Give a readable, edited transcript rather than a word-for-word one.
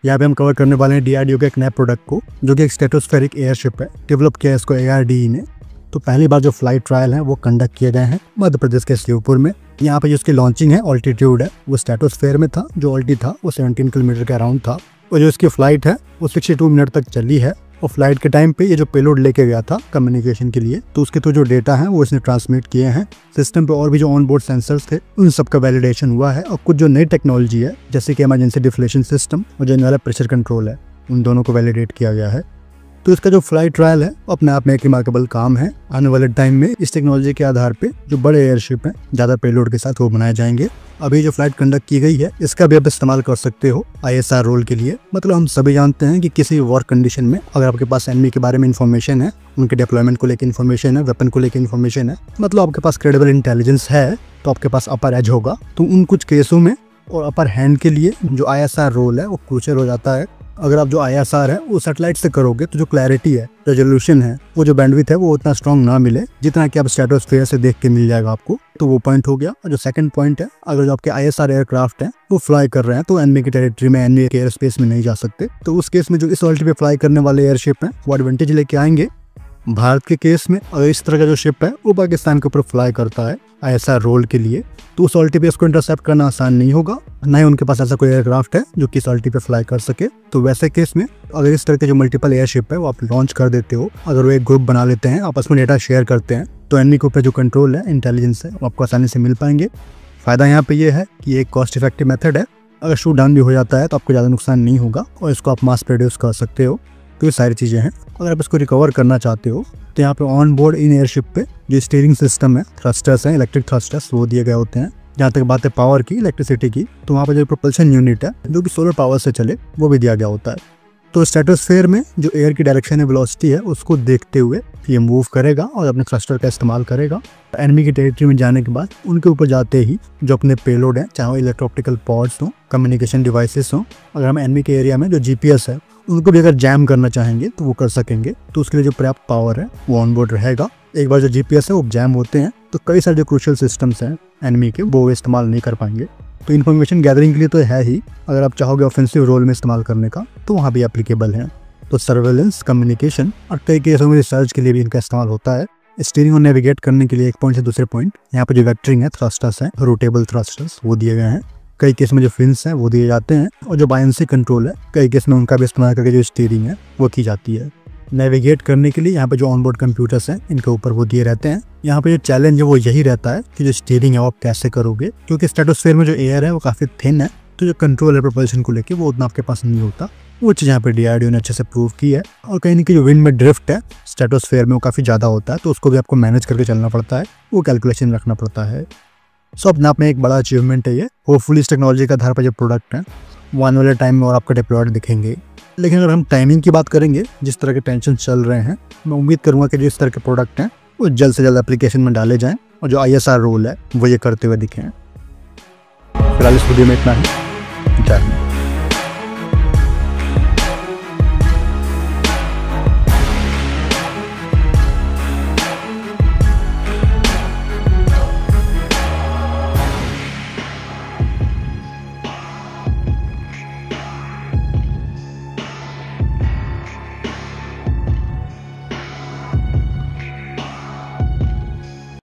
यहाँ पे हम कवर करने वाले हैं DRDO के एक नए प्रोडक्ट को, जो कि एक स्ट्रेटोस्फेरिक एयरशिप है। डेवलप किया है इसको ARDE ने। तो पहली बार जो फ्लाइट ट्रायल है वो कंडक्ट किए गए हैं मध्य प्रदेश के शिवपुर में। यहाँ पे जो इसकी लॉन्चिंग है, ऑल्टीट्यूड है वो स्ट्रेटोस्फेयर में था। जो ऑल्टी था वो 17 किलोमीटर के अराउंड था। और जो इसकी फ्लाइट है वो 62 मिनट तक चली है। और फ्लाइट के टाइम पे ये जो पेलोड लेके गया था कम्युनिकेशन के लिए, तो उसके तो जो डेटा है वो इसने ट्रांसमिट किए हैं सिस्टम पे। और भी जो ऑन बोर्ड सेंसर्स थे उन सब का वैलिडेशन हुआ है। और कुछ जो नई टेक्नोलॉजी है, जैसे कि इमरजेंसी डिफ्लेशन सिस्टम और जो इनवाला प्रेशर कंट्रोल है, उन दोनों को वैलिडेट किया गया है। तो इसका जो फ्लाइट ट्रायल है वो अपने आप में एक रिमार्केबल काम है। आने वाले टाइम में इस टेक्नोलॉजी के आधार पे जो बड़े एयरशिप हैं ज़्यादा पेलोड के साथ वो बनाए जाएंगे। अभी जो फ्लाइट कंडक्ट की गई है इसका भी आप इस्तेमाल कर सकते हो ISR रोल के लिए। मतलब हम सभी जानते हैं कि किसी वॉर कंडीशन में अगर आपके पास एनिमी के बारे में इन्फॉर्मेशन है, उनके डिप्लॉयमेंट को लेकर इन्फॉर्मेशन है, वेपन को लेकर इन्फॉर्मेशन है, मतलब आपके पास क्रेडिबल इंटेलिजेंस है, तो आपके पास अपर एज होगा। तो उन कुछ केसों में और अपर हैंड के लिए जो ISR रोल है वो क्रूशियल हो जाता है। अगर आप जो ISR है वो सैटेलाइट से करोगे तो जो क्लैरिटी है, रेजोल्यूशन है, वो जो बैंडविड्थ है वो उतना स्ट्रॉन्ग ना मिले जितना कि आप स्ट्रेटोस्फेयर से देख के मिल जाएगा आपको। तो वो पॉइंट हो गया। और जो सेकंड पॉइंट है, अगर जो आपके ISR एयरक्राफ्ट हैं वो फ्लाई कर रहे हैं तो एनिमी की टेरिटरी में, एनिमी के एयर स्पेस में नहीं जा सकते। तो उस केस में जो इस ऑल्टी पे फ्लाई करने वाले एयरशिप हैं वो एडवांटेज लेके आएंगे। भारत के केस में अगर इस तरह का जो शिप है वो पाकिस्तान के ऊपर फ्लाई करता है ISR रोल के लिए, तो उस ऑल्टी पे इसको इंटरसेप्ट करना आसान नहीं होगा। ना ही उनके पास ऐसा कोई एयरक्राफ्ट है जो कि इस ऑल्टी पे फ्लाई कर सके। तो वैसे केस में अगर इस तरह के जो मल्टीपल एयरशिप है वो आप लॉन्च कर देते हो, अगर वो एक ग्रुप बना लेते हैं, आपस में डेटा शेयर करते हैं, तो एनिमी के ऊपर जो कंट्रोल है, इंटेलिजेंस है, वो आपको आसानी से मिल पाएंगे। फायदा यहाँ पे ये है कि एक कॉस्ट इफेक्टिव मेथड है। अगर शूट डाउन भी हो जाता है तो आपको ज़्यादा नुकसान नहीं होगा और इसको आप मास प्रोड्यूस कर सकते हो। तो ये सारी चीज़ें हैं। अगर आप इसको रिकवर करना चाहते हो तो यहाँ पे ऑन बोर्ड इन एयरशिप पे जो स्टीयरिंग सिस्टम है, थ्रस्टर्स हैं, इलेक्ट्रिक थ्रस्टर्स, वो दिए गए होते हैं। जहाँ तक बात है पावर की, इलेक्ट्रिसिटी की, तो वहाँ पर जो प्रोपल्शन यूनिट है जो कि सोलर पावर से चले, वो भी दिया गया होता है। तो स्ट्रेटोस्फेयर में जो एयर की डायरेक्शन है, वेलोसिटी है, उसको देखते हुए ये मूव करेगा और अपने थ्रस्टर का इस्तेमाल करेगा। एनिमी की टेरिटरी में जाने के बाद उनके ऊपर जाते ही जो अपने पेलोड है, चाहे वो इलेक्ट्रो-ऑप्टिकल पॉड्स हो, कम्युनिकेशन डिवाइसेस हो, अगर हम एनिमी के एरिया में जो GPS है उनको भी अगर जैम करना चाहेंगे तो वो कर सकेंगे। तो उसके लिए जो पर्याप्त पावर है वो ऑन बोर्ड रहेगा। एक बार जो GPS है वो जैम होते हैं तो कई सारे जो क्रूशियल सिस्टम्स हैं एनिमी के, वो इस्तेमाल नहीं कर पाएंगे। तो इन्फॉर्मेशन गैदरिंग के लिए तो है ही, अगर आप चाहोगे ऑफेंसिव रोल में इस्तेमाल करने का तो वहाँ भी एप्लीकेबल है। तो सर्वेलेंस, कम्युनिकेशन और कई केसों में रिसर्च के लिए भी इनका इस्तेमाल होता है। स्टीयरिंग और नेविगेट करने के लिए एक पॉइंट से दूसरे पॉइंट, यहाँ पर जो वेक्टरिंग है, थ्रस्टर्स हैं, रोटेबल थ्रस्टर्स, वो दिए गए हैं। कई केस में जो फिन्स हैं वो दिए जाते हैं। और जो बायंसी कंट्रोल है, कई केस में उनका भी इस्तेमाल करके जो स्टीयरिंग है वो की जाती है। नेविगेट करने के लिए यहाँ पे जो ऑनबोर्ड कंप्यूटर्स हैं इनके ऊपर वो दिए रहते हैं। यहाँ पे जो चैलेंज है वो यही रहता है कि जो स्टीयरिंग है वो आप कैसे करोगे, क्योंकि स्ट्रेटोस्फेयर में जो एयर है वो काफ़ी थिन है, तो जो कंट्रोल है प्रोपल्शन को लेके वो उतना आपके पास नहीं होता। वो चीज़ यहाँ पे DRDO ने अच्छे से प्रूव की है। और कहीं ना कहीं जो विंड में ड्रिफ्ट है स्ट्रेटोस्फेयर में वो काफ़ी ज़्यादा होता है, तो उसको भी आपको मैनेज करके चलना पड़ता है, वो कैलकुलेशन रखना पड़ता है। सो अपने आप में एक बड़ा अचीवमेंट है ये। होपफुली इस टेक्नोलॉजी के आधार पर जो प्रोडक्ट हैं वो आने वाले टाइम में और आपको डिप्लॉयड दिखेंगे। लेकिन अगर हम टाइमिंग की बात करेंगे, जिस तरह के टेंशन चल रहे हैं, मैं उम्मीद करूँगा कि जो इस तरह के प्रोडक्ट हैं वो जल्द से जल्द एप्लीकेशन में डाले जाएँ और जो ISR रोल है वो ये करते हुए दिखें। फिलहाल इस वीडियो में इतना ही। जय हिंद।